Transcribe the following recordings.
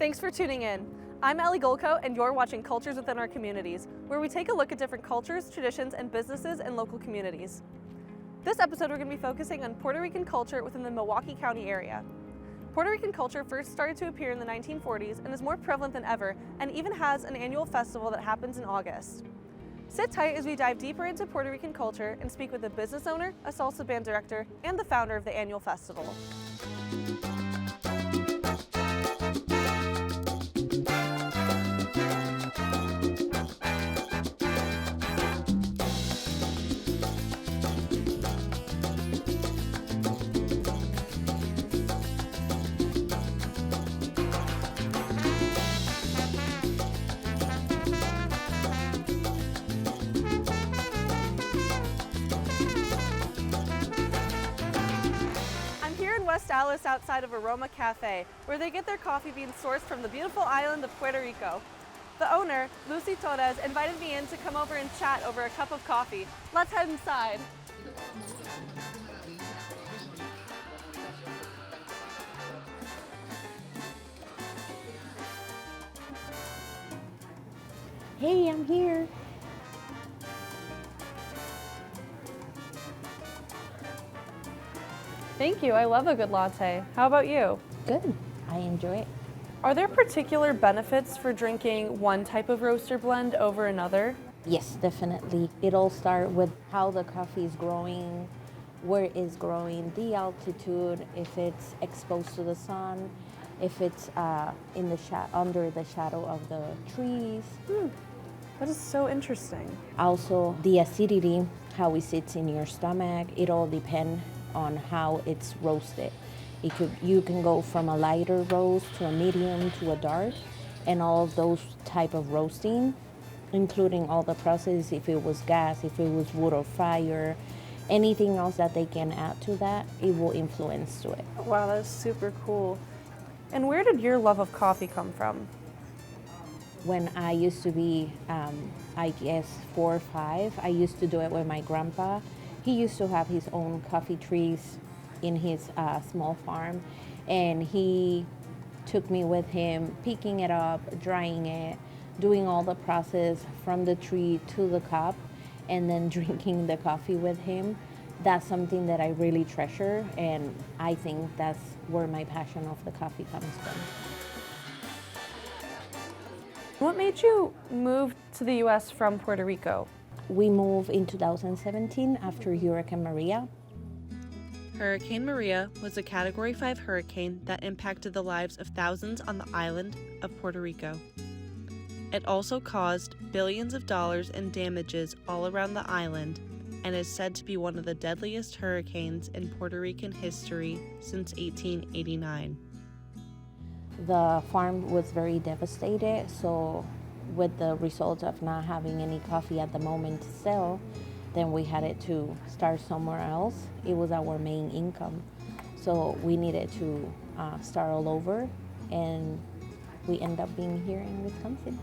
Thanks for tuning in. I'm Ellie Golko, and you're watching Cultures Within Our Communities, where we take a look at different cultures, traditions, and businesses in local communities. This episode, we're going to be focusing on Puerto Rican culture within the Milwaukee County area. Puerto Rican culture first started to appear in the 1940s and is more prevalent than ever, and even has an annual festival that happens in August. Sit tight as we dive deeper into Puerto Rican culture and speak with a business owner, a salsa band director, and the founder of the annual festival. West Dallas outside of Aroma Cafe, where they get their coffee beans sourced from the beautiful island of Puerto Rico. The owner, Lucy Torres, invited me in to come over and chat over a cup of coffee. Let's head inside. Hey, I'm here. Thank you. I love a good latte. How about you? Good. I enjoy it. Are there particular benefits for drinking one type of roaster blend over another? Yes, definitely. It all starts with how the coffee is growing, where it's growing, the altitude, if it's exposed to the sun, if it's in the under the shadow of the trees. That is so interesting. Also, the acidity, how it sits in your stomach. It all depends on how it's roasted. You can go from a lighter roast to a medium to a dark, and all of those type of roasting, including all the process, if it was gas, if it was wood or fire, anything else that they can add to that, it will influence to it. Wow, that's super cool. And where did your love of coffee come from? When I used to be, I guess 4 or 5, I used to do it with my grandpa. He used to have his own coffee trees in his small farm, and he took me with him, picking it up, drying it, doing all the process from the tree to the cup, and then drinking the coffee with him. That's something that I really treasure, and I think that's where my passion of the coffee comes from. What made you move to the U.S. from Puerto Rico? We moved in 2017 after Hurricane Maria. Hurricane Maria was a Category 5 hurricane that impacted the lives of thousands on the island of Puerto Rico. It also caused billions of dollars in damages all around the island and is said to be one of the deadliest hurricanes in Puerto Rican history since 1889. The farm was very devastated, so with the result of not having any coffee at the moment to sell, then we had to start somewhere else. It was our main income. So we needed to start all over, and we end up being here in Wisconsin.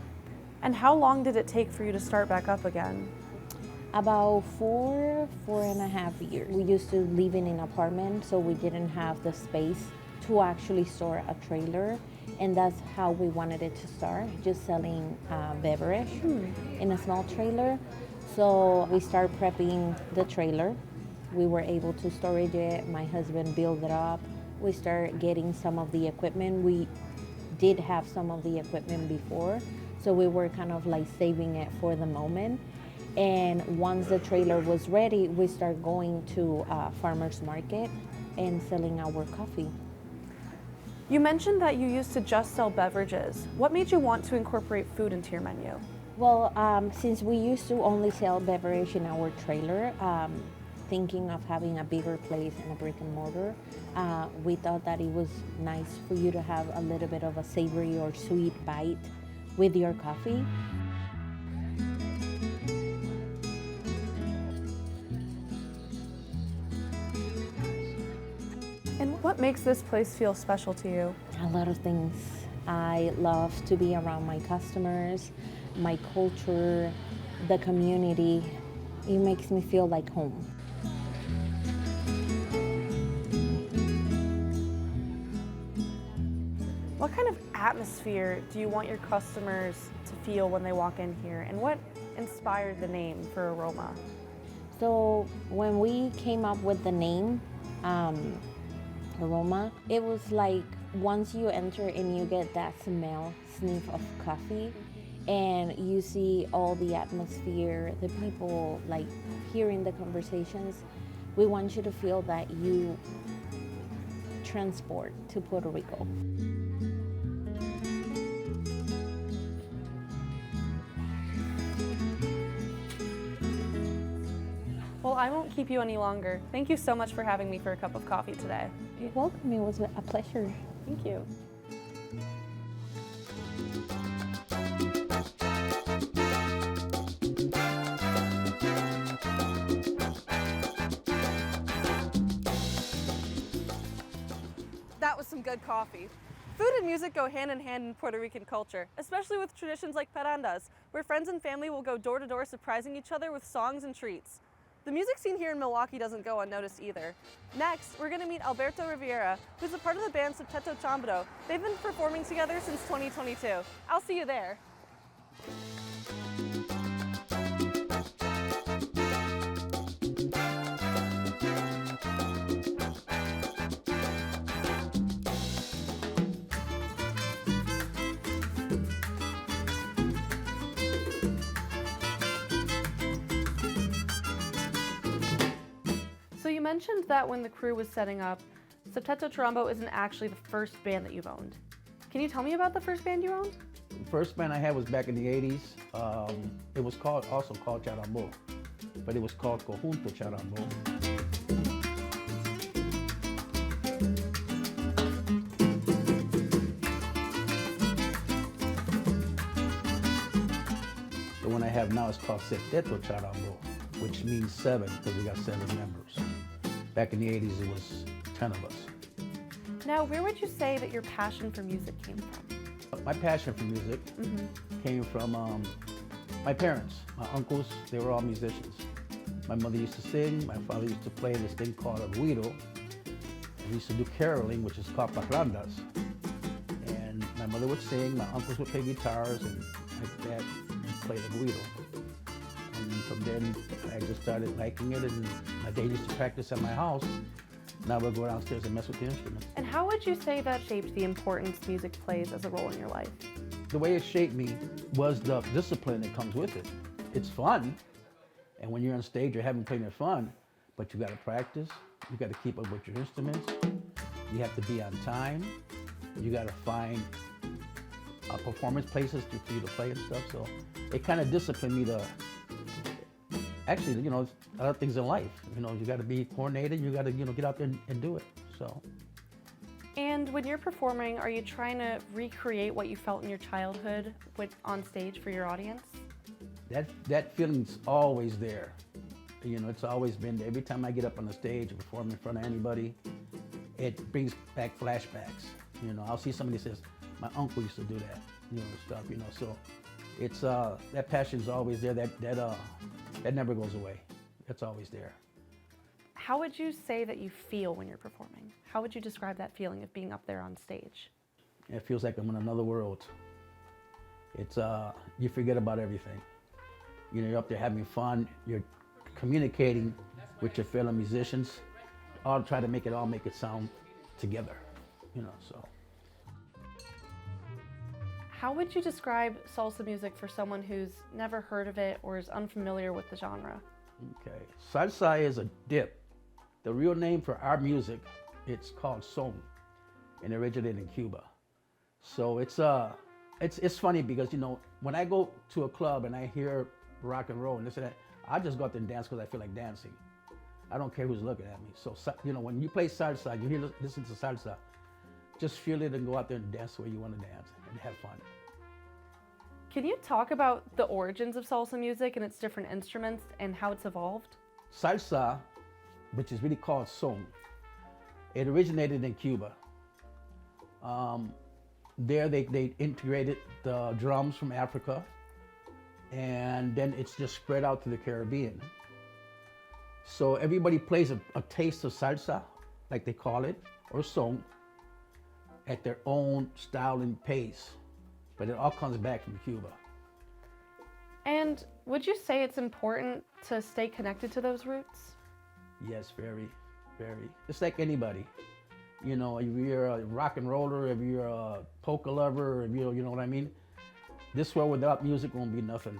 And how long did it take for you to start back up again? About 4.5 years. We used to live in an apartment, so we didn't have the space to actually store a trailer, and that's how we wanted it to start, just selling beverage in a small trailer. So we started prepping the trailer. We were able to storage it. My husband built it up. We started getting some of the equipment. We did have some of the equipment before, so we were kind of like saving it for the moment. And once the trailer was ready, we started going to farmers market and selling our coffee. You mentioned that you used to just sell beverages. What made you want to incorporate food into your menu? Well, since we used to only sell beverage in our trailer, thinking of having a bigger place and a brick and mortar, we thought that it was nice for you to have a little bit of a savory or sweet bite with your coffee. And what makes this place feel special to you? A lot of things. I love to be around my customers, my culture, the community. It makes me feel like home. What kind of atmosphere do you want your customers to feel when they walk in here, and what inspired the name for Aroma? So when we came up with the name, Aroma, it was like once you enter and you get that smell, sniff of coffee, and you see all the atmosphere, the people like hearing the conversations, we want you to feel that you transport to Puerto Rico. Well, I won't keep you any longer. Thank you so much for having me for a cup of coffee today. You're welcome. It was a pleasure. Thank you. That was some good coffee. Food and music go hand in hand in Puerto Rican culture, especially with traditions like parandas, where friends and family will go door to door surprising each other with songs and treats. The music scene here in Milwaukee doesn't go unnoticed either. Next, we're gonna meet Alberto Rivera, who's a part of the band Septeto Chambro. They've been performing together since 2022. I'll see you there. So you mentioned that when the crew was setting up, Septeto Chambro isn't actually the first band that you've owned. Can you tell me about the first band you owned? The first band I had was back in the 80s. It was also called Charambo, but it was called Conjunto Charambo. The one I have now is called Septeto Charambo, which means 7 because we got 7 members. Back in the 80s, it was 10 of us. Now, where would you say that your passion for music came from? My passion for music came from my parents. My uncles, they were all musicians. My mother used to sing, my father used to play this thing called a guiro. We used to do caroling, which is called parrandas. And my mother would sing, my uncles would play guitars, and my dad played the guiro. And from then, I just started liking it, and my dad used to practice at my house. Now we'll go downstairs and mess with the instruments. And how would you say that shaped the importance music plays as a role in your life? The way it shaped me was the discipline that comes with it. It's fun, and when you're on stage, you're having plenty of fun, but you gotta practice, you gotta keep up with your instruments, you have to be on time, you gotta find performance places for you to play and stuff, so it kind of disciplined me to, actually, you know, other things in life, you know, you gotta be coordinated, you gotta, you know, get out there and do it, so. And when you're performing, are you trying to recreate what you felt in your childhood on stage for your audience? That feeling's always there. You know, it's always been there. Every time I get up on the stage and perform in front of anybody, it brings back flashbacks. You know, I'll see somebody that says, my uncle used to do that, you know, stuff, you know, so it's, that passion's always there. That never goes away. It's always there. How would you say that you feel when you're performing? How would you describe that feeling of being up there on stage? It feels like I'm in another world. It's, you forget about everything. You know, you're up there having fun, you're communicating with your fellow musicians, all try to make it sound together, you know, so. How would you describe salsa music for someone who's never heard of it or is unfamiliar with the genre? Okay, salsa is a dip. The real name for our music, it's called son, and it originated in Cuba. So it's funny because, you know, when I go to a club and I hear rock and roll and this and that, I just go out there and dance because I feel like dancing. I don't care who's looking at me. So, you know, when you play salsa, you listen to salsa, just feel it and go out there and dance the way you want to dance and have fun. Can you talk about the origins of salsa music and its different instruments and how it's evolved? Salsa, which is really called son, it originated in Cuba. There they integrated the drums from Africa, and then it's just spread out to the Caribbean. So everybody plays a taste of salsa, like they call it, or son, at their own style and pace, but it all comes back from Cuba. And would you say it's important to stay connected to those roots? Yes, very, very. It's like anybody. You know, if you're a rock and roller, if you're a polka lover, if you know what I mean? This world without music won't be nothing.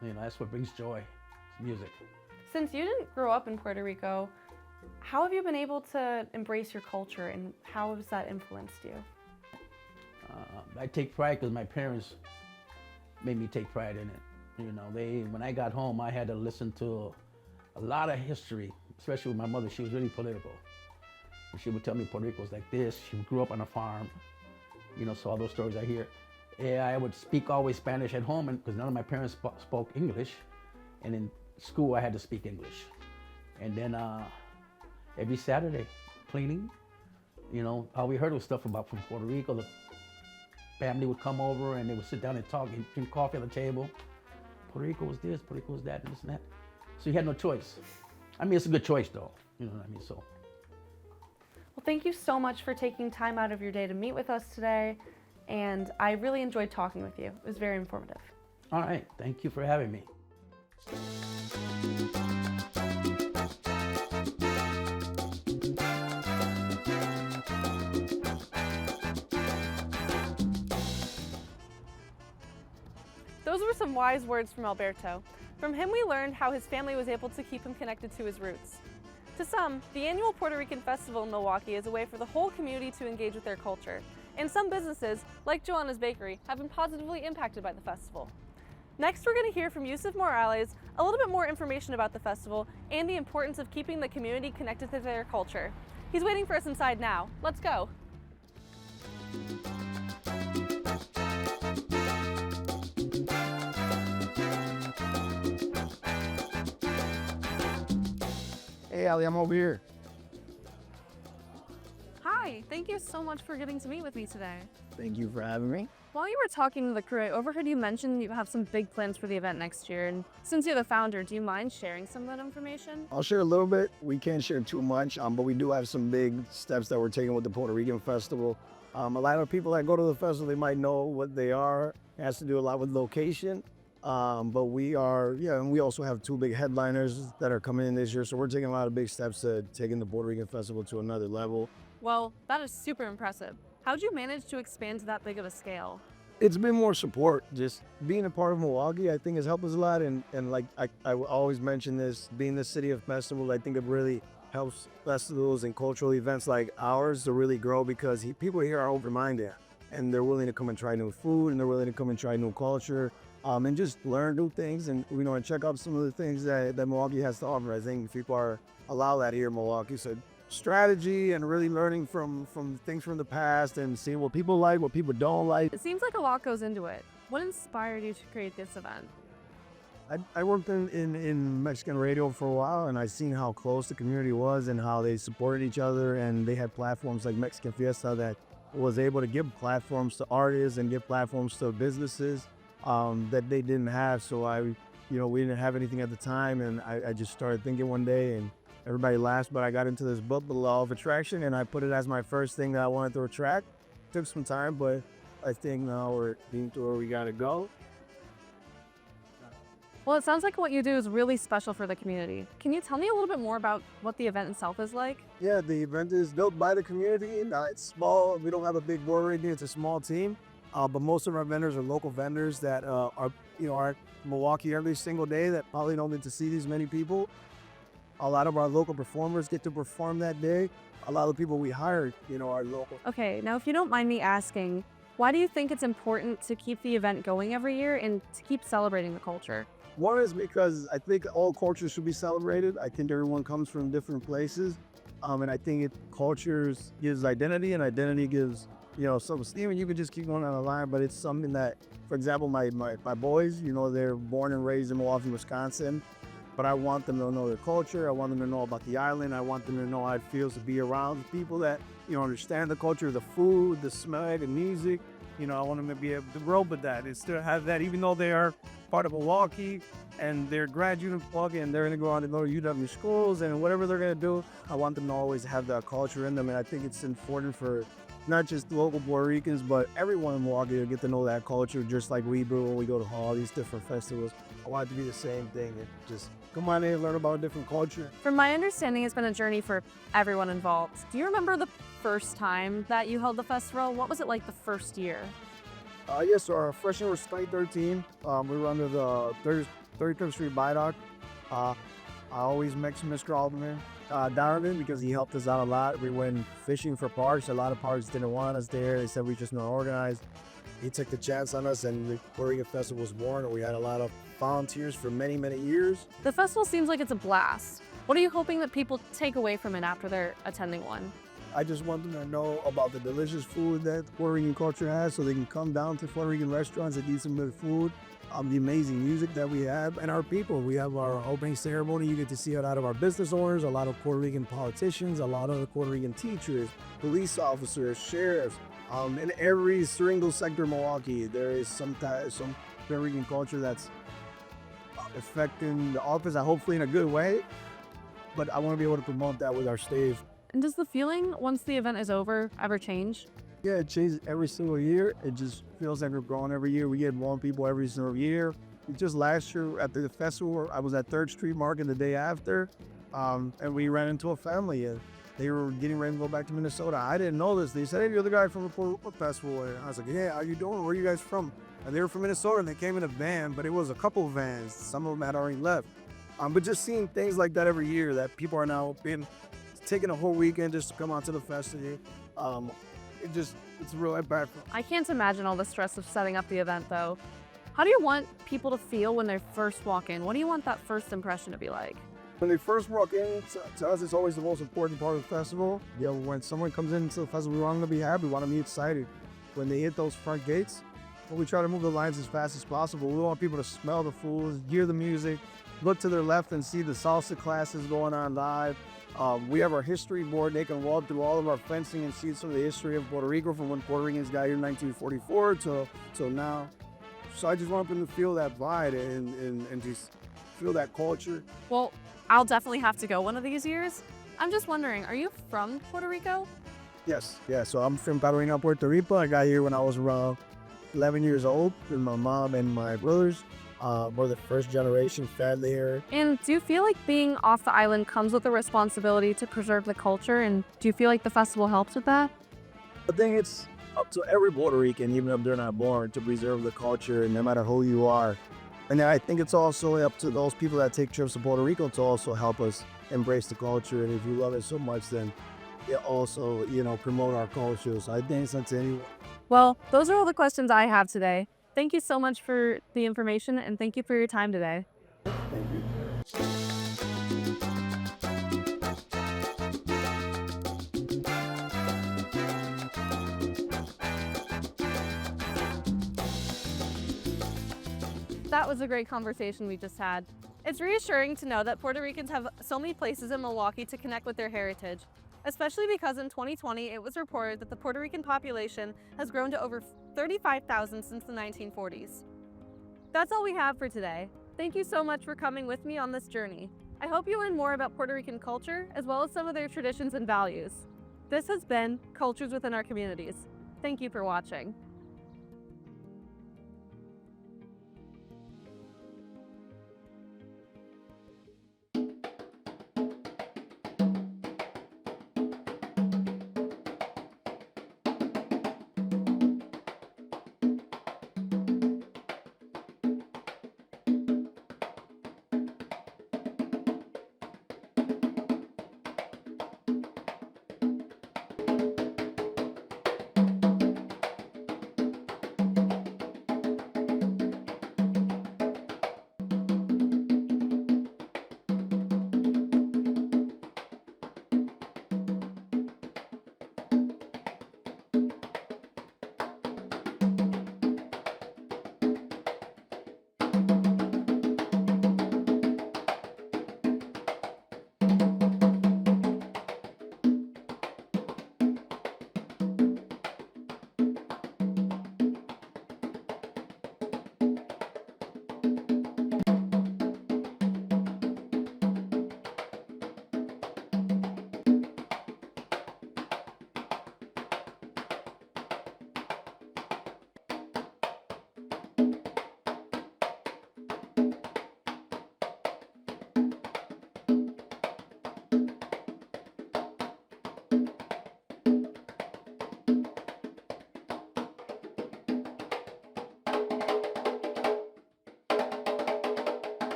You know, that's what brings joy, it's music. Since you didn't grow up in Puerto Rico, how have you been able to embrace your culture and how has that influenced you? I take pride because my parents made me take pride in it. You know, when I got home, I had to listen to a lot of history, especially with my mother. She was really political. And she would tell me Puerto Rico was like this. She grew up on a farm, you know, so all those stories I hear. Yeah, I would speak always Spanish at home because none of my parents spoke English. And in school, I had to speak English. And then every Saturday, cleaning, you know, all we heard was stuff from Puerto Rico. The family would come over and they would sit down and talk and drink coffee on the table. Puerto Rico was this, Puerto Rico was that, and this and that. So you had no choice. I mean, it's a good choice though, you know what I mean, so. Well, thank you so much for taking time out of your day to meet with us today. And I really enjoyed talking with you. It was very informative. All right, thank you for having me. Those were some wise words from Alberto. From him we learned how his family was able to keep him connected to his roots. To some, the annual Puerto Rican Festival in Milwaukee is a way for the whole community to engage with their culture. And some businesses, like Joanna's Bakery, have been positively impacted by the festival. Next, we're going to hear from Yusuf Morales a little bit more information about the festival and the importance of keeping the community connected to their culture. He's waiting for us inside now. Let's go. Hey, Ali, I'm over here. Hi, thank you so much for getting to meet with me today. Thank you for having me. While you were talking to the crew, I overheard you mention you have some big plans for the event next year. And since you're the founder, do you mind sharing some of that information? I'll share a little bit. We can't share too much, but we do have some big steps that we're taking with the Puerto Rican Festival. A lot of people that go to the festival, they might know what they are. It has to do a lot with location. But we are, and we also have two big headliners that are coming in this year. So we're taking a lot of big steps to taking the Puerto Rican Festival to another level. Well, that is super impressive. How'd you manage to expand to that big of a scale? It's been more support. Just being a part of Milwaukee, I think has helped us a lot. And like I always mention this, being the city of festivals, I think it really helps festivals and cultural events like ours to really grow because people here are open-minded and they're willing to come and try new food and they're willing to come and try new culture. And just learn new things and, and check out some of the things that Milwaukee has to offer. I think people allow that here in Milwaukee. So strategy and really learning from things from the past and seeing what people like, what people don't like. It seems like a lot goes into it. What inspired you to create this event? I worked in Mexican radio for a while and I seen how close the community was and how they supported each other and they had platforms like Mexican Fiesta that was able to give platforms to artists and give platforms to businesses that they didn't have. So we didn't have anything at the time and I just started thinking one day and everybody laughed, but I got into this book, The Law of Attraction, and I put it as my first thing that I wanted to attract. Took some time, but I think now we're being to where we gotta go. Well, it sounds like what you do is really special for the community. Can you tell me a little bit more about what the event itself is like? Yeah, the event is built by the community. It's small. We don't have a big board right here. It's a small team. But most of our vendors are local vendors that are at Milwaukee every single day that probably don't get to see these many people. A lot of our local performers get to perform that day. A lot of the people we hired, are local. Okay, now if you don't mind me asking, why do you think it's important to keep the event going every year and to keep celebrating the culture? One is because I think all cultures should be celebrated. I think everyone comes from different places. And I think cultures gives identity and identity gives self-esteem, and you can just keep going on the line, but it's something that, for example, my boys, they're born and raised in Milwaukee, Wisconsin, but I want them to know their culture. I want them to know about the island. I want them to know how it feels to be around people that, understand the culture, the food, the smell, the music. I want them to be able to grow with that and still have that, even though they are part of Milwaukee and they're graduate of Milwaukee and they're going to go on to go to UW schools and whatever they're going to do, I want them to always have that culture in them. And I think it's important for not just the local Puerto Ricans, but everyone in Milwaukee to get to know that culture just like we do when we go to all these different festivals. I want it to be the same thing and just come on in and learn about a different culture. From my understanding, it's been a journey for everyone involved. Do you remember the first time that you held the festival? What was it like the first year? Yes, so our freshman was 2013. We were under the 33rd Street Viaduct. I always mention Mr. Alderman Donovan because he helped us out a lot. We went fishing for parks. A lot of parks didn't want us there. They said we just not organized. He took the chance on us, and the Puerto Rican Festival was born. And we had a lot of volunteers for many, many years. The festival seems like it's a blast. What are you hoping that people take away from it after they're attending one? I just want them to know about the delicious food that Puerto Rican culture has so they can come down to Puerto Rican restaurants and eat some good food. The amazing music that we have and our people. We have our opening ceremony. You get to see a lot of our business owners, a lot of Puerto Rican politicians, a lot of the Puerto Rican teachers, police officers, sheriffs. In every single sector of Milwaukee, there is some Puerto Rican culture that's affecting the office, hopefully in a good way. But I want to be able to promote that with our staff. And does the feeling once the event is over ever change? Yeah, it changes every single year. It just feels like we're growing every year. We get more people every single year. Just last year at the festival, I was at 3rd Street Market the day after, and we ran into a family. And they were getting ready to go back to Minnesota. I didn't know this. They said, "Hey, you're the guy from the Puerto Rican Festival." And I was like, "Yeah, how you doing? Where are you guys from?" And they were from Minnesota, and they came in a van, but it was a couple vans. Some of them had already left. But just seeing things like that every year, that people are now taking a whole weekend just to come out to the festival. It's a real impact. I can't imagine all the stress of setting up the event though. How do you want people to feel when they first walk in? What do you want that first impression to be like? When they first walk in, to us, it's always the most important part of the festival. You know, when someone comes into the festival, we want them to be happy, we want them to be excited. When they hit those front gates, we try to move the lines as fast as possible. We want people to smell the food, hear the music, look to their left and see the salsa classes going on live. We have our history board. They can walk through all of our fencing and see some of the history of Puerto Rico from when Puerto Ricans got here in 1944 till now. So I just want them to feel that vibe and just feel that culture. Well, I'll definitely have to go one of these years. I'm just wondering, are you from Puerto Rico? Yes, yeah. So I'm from Puerto Rico. I got here when I was around 11 years old with my mom and my brothers. We're the first generation family here. And do you feel like being off the island comes with a responsibility to preserve the culture? And do you feel like the festival helps with that? I think it's up to every Puerto Rican, even if they're not born, to preserve the culture, no matter who you are. And I think it's also up to those people that take trips to Puerto Rico to also help us embrace the culture. And if you love it so much, then it also, promote our culture. So I think it's up to anyone. Well, those are all the questions I have today. Thank you so much for the information and thank you for your time today. Thank you. That was a great conversation we just had. It's reassuring to know that Puerto Ricans have so many places in Milwaukee to connect with their heritage, especially because in 2020 it was reported that the Puerto Rican population has grown to over 35,000 since the 1940s. That's all we have for today. Thank you so much for coming with me on this journey. I hope you learn more about Puerto Rican culture as well as some of their traditions and values. This has been Cultures Within Our Communities. Thank you for watching.